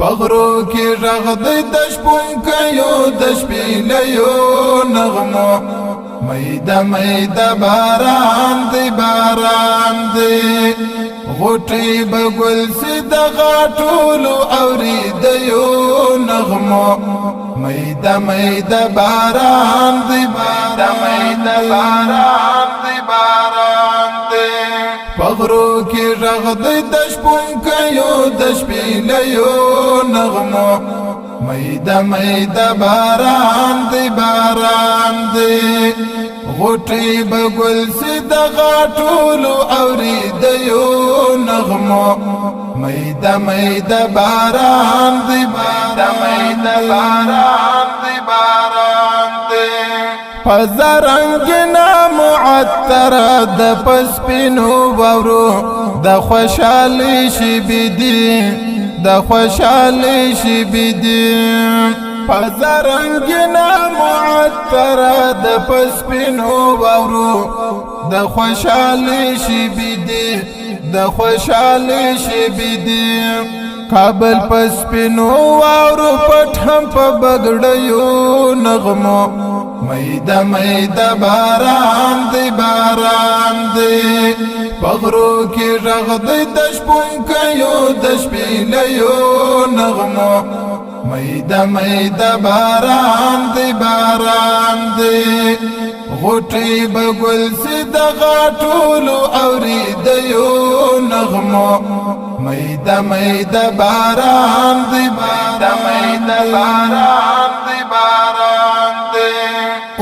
پغرو کی رغ دی دشپون کیو دشپیلیو نغمو میده میده باران دی غوټي بګل سید غاټولو اوري دیو نغمو میده میده باران دی پغرو کی رغ دی دشپون کیو دشپیلیو نغمو میده میده باران دی غوټي بګل سید غاټولو اوري دیو نغمو میده میده باران دی پزرنگنا معطر د پسپینو وورو د خوشحالی شي بدی پزرنگنا معطر د پسپینو وورو د خوشحالی شي بدی کابل پسپینو وورو پټهم په بغړیو نغمو میده میده باران دی پغرو کی رغ دی دشپون کیو دشپیلیو نغمو میده میده باران دی غوټي بګل سید غاټولو اوري دیو نغمو میده میده باران دی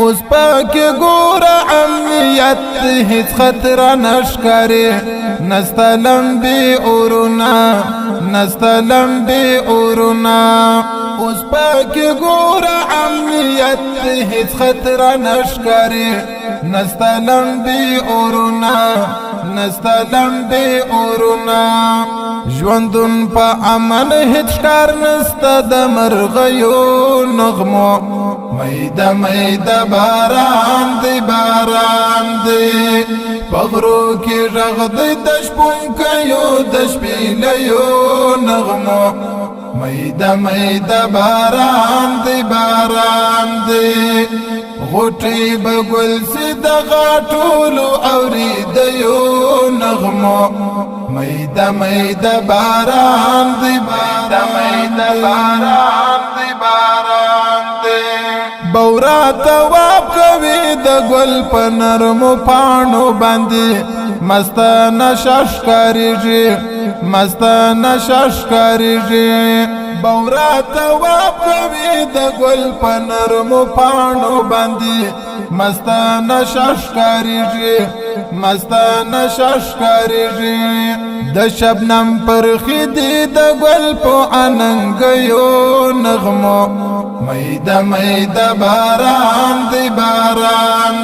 اوس پاکه ګور امنیت هیڅ خطر نشکاري نستلم بی اورونا اوس پاکه ګور امنیت هیڅ خطر نشکاري نستلم بی اورونا ژوندون په امن هیڅ کار نسته د مرغیو نغمو میده میده باران دی پغرو کی رغ دی دشپون کیو دشپیلیو نغمو میده میده باران دی غوټي بګل سید غاټولو اوري دیو نغمو میده میده باران دی بورا تواب کوي د ګل په نرمو پاڼو باندې مستانه شاشکاریږي بورا تواب کوي د ګل په نرمو پاڼو باندې مستانه شاشکاریږي د شبنم پر خدي د ګل په اننګيو نغمو میده میده باران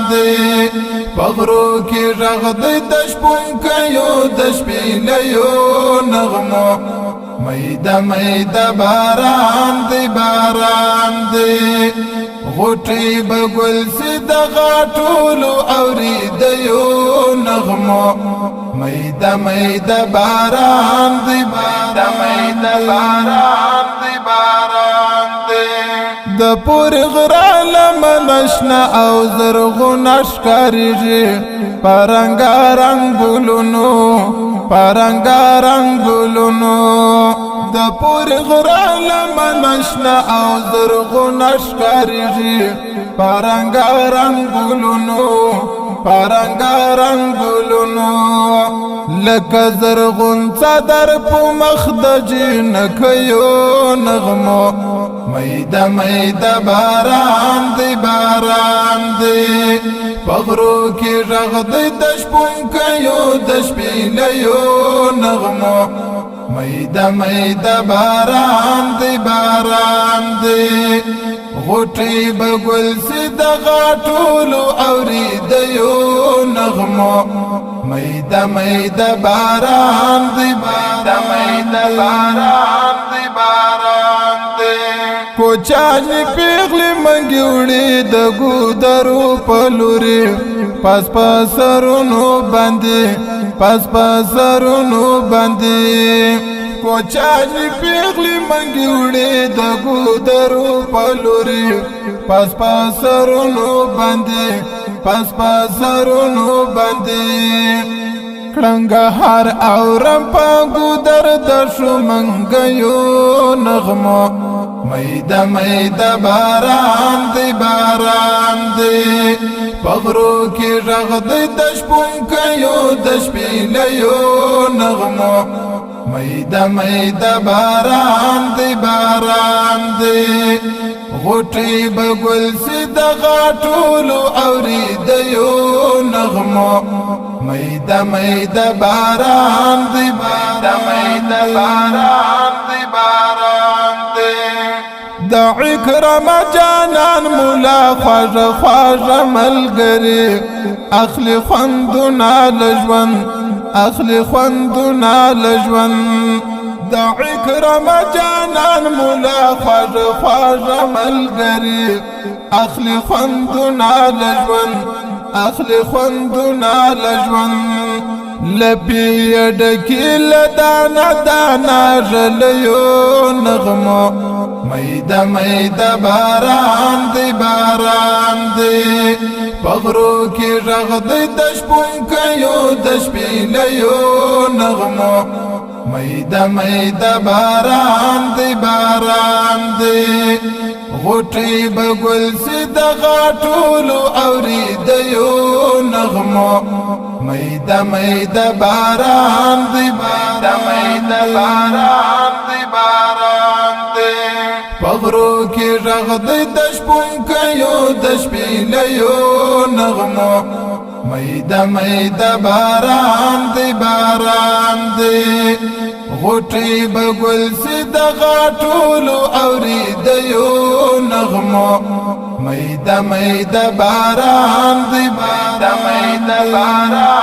دی پغرو کی رغ دی دشپون کیو دشپیلیو نغمو میده میده باران دی غوټي بګل سید غاټولو اوري دیو نغمو میده میده باران دی د پور غرا لمنشنا او زرغون اشکاریږي پرنګارنګ ګلونو د پور غرا لمنشنا او زرغون اشکاریږي پرنګارنګ ګلونو لکه زرغون صدر په مخ د جنکیو نغمو میده میده باران دی پغرو کی رغ دی دشپون کیو دشپیلیو نغمو میده میده باران دی غوټي بګل سید غاټولو اوري دیو نغمو میده میده باران دی کوچانی پیغلی منګوړي د ګودرو پلوري پاس سرونو باندې بوچانی پیغلی منگی وڑی دا گودرو پلوری پس پاسرونو بندی پس پاسرونو بندی کلنگهار اورم پا گودر دشو منگیو نغمو میده میده باران دی باران دی پغرو کی رغ دی دشپون کیو دشپیلیو نغمو میده میده باران دی باران دی غوٹی بگل سی دغا طولو اوری دیو نغمو میده میده باران دی میده میده باران دی باران دی دا اکرم جانان مولا خواج خواج ملگری اخلی خوندنا لجون اخلی خوندنا لجون دا اکرم جانان مولا خواج خواج ملگری اخلی خوندنا لجون اخلی خوندنا لجون لپی ډکی لدانا دانا ژلیو نغمو میده میده باران دی باران دی پغرو کی رغ دی دشپون کیو دشپیلیو نغمو میده میده باران دی باران دی غوٹی بگل سی دغا طولو اوری دیو نغمو میده میده باران دی میده میده باران دی باران دی پغرو کی رغ دی دشپون کیو دشپیلیو نغمو میده میده باران دی باران دی غوٹی بگل سی دغا طولو اوری دیو نغمو میده میده باران دی میده میده باران